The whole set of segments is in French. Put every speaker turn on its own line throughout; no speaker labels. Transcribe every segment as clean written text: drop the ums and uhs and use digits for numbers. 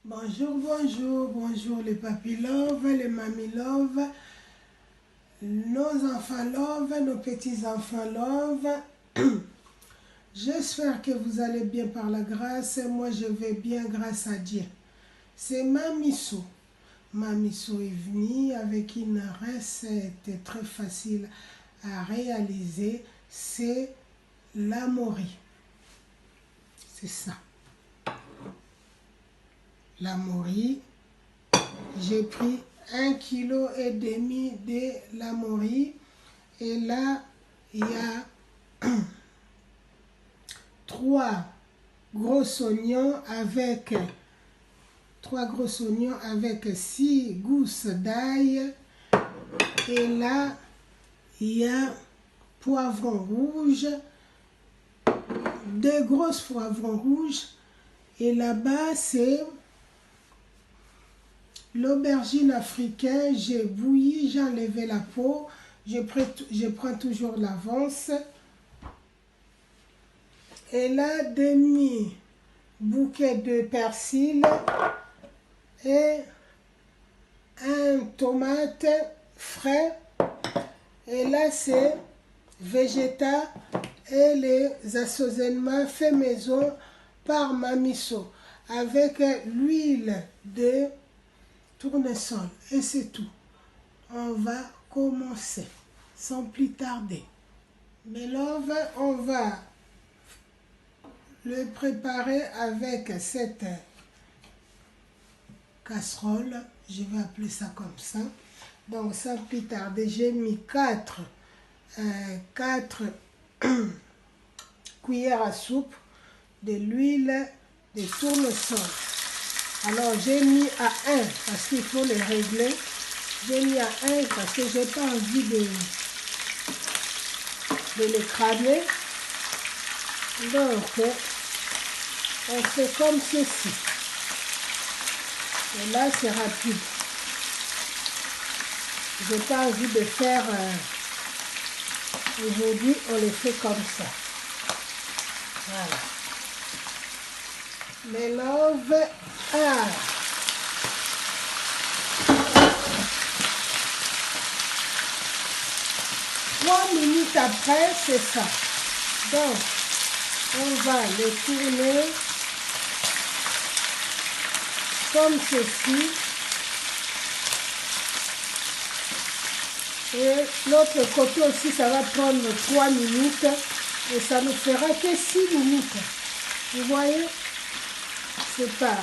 Bonjour, bonjour, bonjour les papy love, les mamie love, nos enfants love, nos petits-enfants love. J'espère que vous allez bien par la grâce. Moi, je vais bien grâce à Dieu. C'est Mamisso. Mamisso est venue avec une recette très facile à réaliser. C'est la mori. C'est ça. La mori. J'ai pris 1,5 kg de la mori. Et là, il y a 3 gros oignons avec 6 gousses d'ail. Et là, il y a poivrons rouges, 2 grosses poivrons rouges. Et là-bas, c'est l'aubergine africaine. J'ai bouilli, j'ai enlevé la peau. Je prends toujours l'avance. Et là, demi bouquet de persil et un tomate frais. Et là, c'est végétal et les assaisonnements faits maison par Mamisso avec l'huile de tournesol. Et c'est tout. On va commencer sans plus tarder. Mes loves, on va le préparer avec cette casserole. Je vais appeler ça comme ça. Donc, sans plus tarder, j'ai mis 4 cuillères à soupe de l'huile de tournesol. Alors, j'ai mis à 1 parce qu'il faut les régler. J'ai mis à 1 parce que j'ai pas envie de les cramer. Donc, on fait comme ceci. Et là, c'est rapide. J'ai pas envie de faire... Aujourd'hui, on les fait comme ça. Voilà. Mes loves, 3 minutes après, c'est ça. Donc, on va les tourner comme ceci. Et l'autre côté aussi, ça va prendre 3 minutes. Et ça ne fera que 6 minutes. Vous voyez? C'est pas...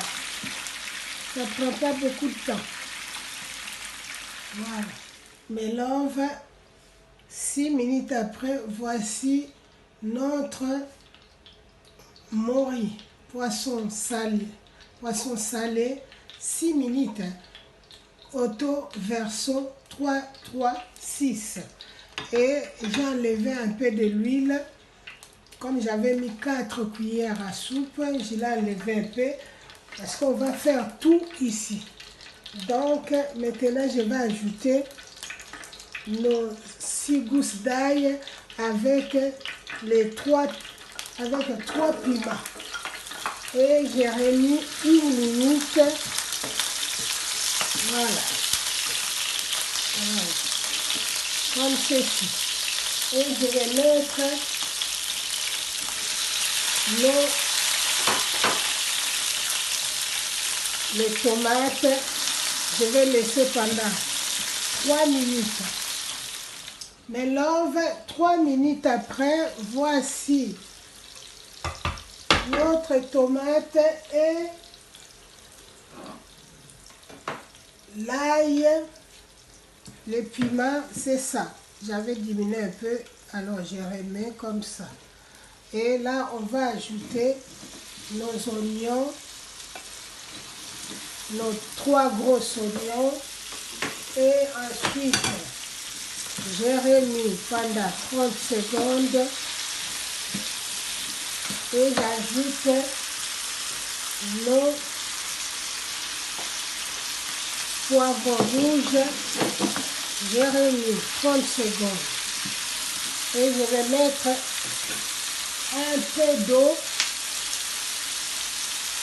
Ça ne prend pas beaucoup de temps. Voilà. Mes loves, 6 minutes après, voici notre mori, poisson salé. Poisson salé, 6 minutes. Auto verso 3, 3, 6. Et j'ai enlevé un peu de l'huile. Comme j'avais mis 4 cuillères à soupe, je l'ai enlevé un peu. Parce qu'on va faire tout ici. Donc, maintenant, je vais ajouter nos 6 gousses d'ail avec les 3 piments. Et j'ai remis 1 minute. Voilà. Voilà. Comme ceci. Et je vais mettre les tomates. Je vais laisser pendant 3 minutes. Mes loves, 3 minutes après, voici notre tomate et l'ail, les piments, c'est ça. J'avais diminué un peu, alors je remets comme ça. Et là, on va ajouter nos oignons, nos 3 gros oignons. Et ensuite, j'ai remis pendant 30 secondes. Et j'ajoute nos poivrons rouges. J'ai remis 30 secondes. Et je vais mettre un peu d'eau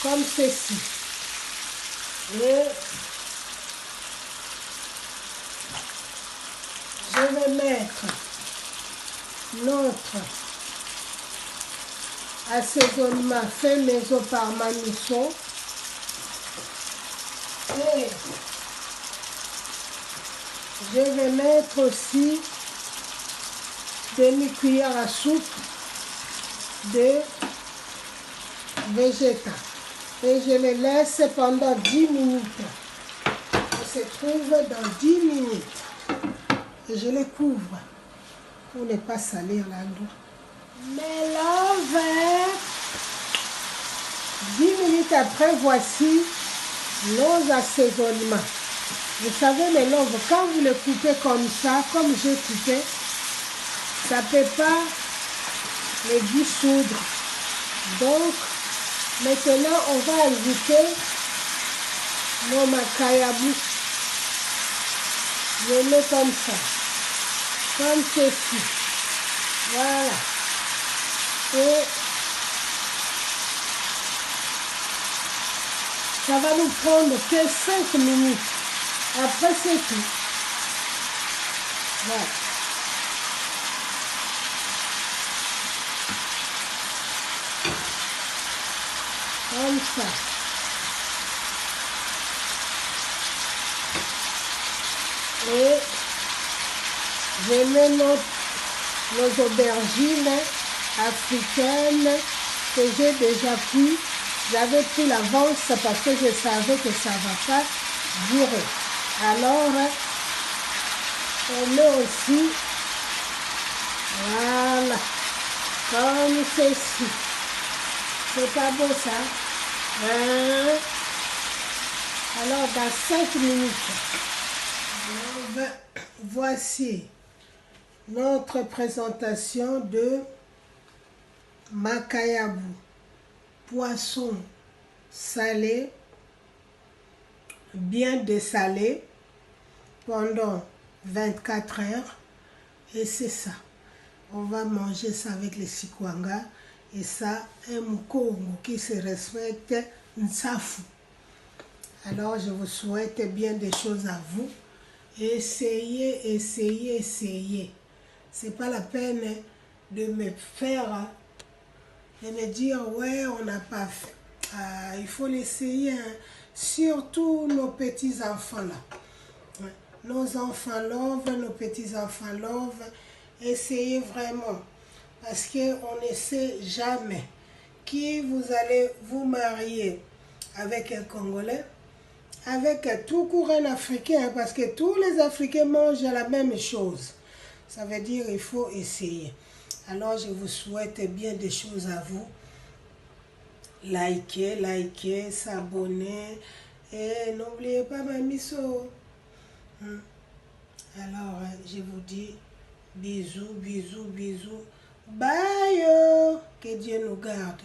comme ceci. Et je vais mettre notre assaisonnement fait maison par Manusso. Et je vais mettre aussi demi-cuillère à soupe de végétal. Et je les laisse pendant 10 minutes. On se trouve dans 10 minutes. Et je les couvre pour ne pas salir l'endroit. Mélange. 10 minutes après, voici nos assaisonnements. Vous savez, les loaves, quand vous les coupez comme ça, comme j'ai coupé, ça ne peut pas les dissoudre. Donc, maintenant, on va ajouter nos makayabou. Je mets comme ça, comme ceci. Voilà. Et ça va nous prendre que 5 minutes. Après, c'est tout. Voilà. Comme ça. Et je mets nos aubergines africaines que j'ai déjà pris. J'avais pris l'avance parce que je savais que ça ne va pas durer. Alors, on met aussi, voilà, comme ceci. C'est pas beau ça? Hein? Alors, dans 5 minutes, voici notre présentation de makayabou, poisson salé, bien dessalé pendant 24 heures. Et c'est ça. On va manger ça avec les sikwanga. Et ça, un mukongo qui se respecte, nsafu. Alors, je vous souhaite bien des choses à vous. Essayez, essayez, essayez. C'est pas la peine de me faire, de me dire, ouais, on n'a pas fait. Ah, il faut l'essayer, hein. Surtout nos petits-enfants là. Nos enfants love, nos petits-enfants love. Essayez vraiment. Parce qu'on ne sait jamais qui vous allez vous marier avec un Congolais, avec tout court un Africain, parce que tous les Africains mangent la même chose. Ça veut dire qu'il faut essayer. Alors je vous souhaite bien des choses à vous. Likez, s'abonner. Et n'oubliez pas ma misso. Alors je vous dis bisous, bisous, bisous. Bye. Que Dieu nous garde.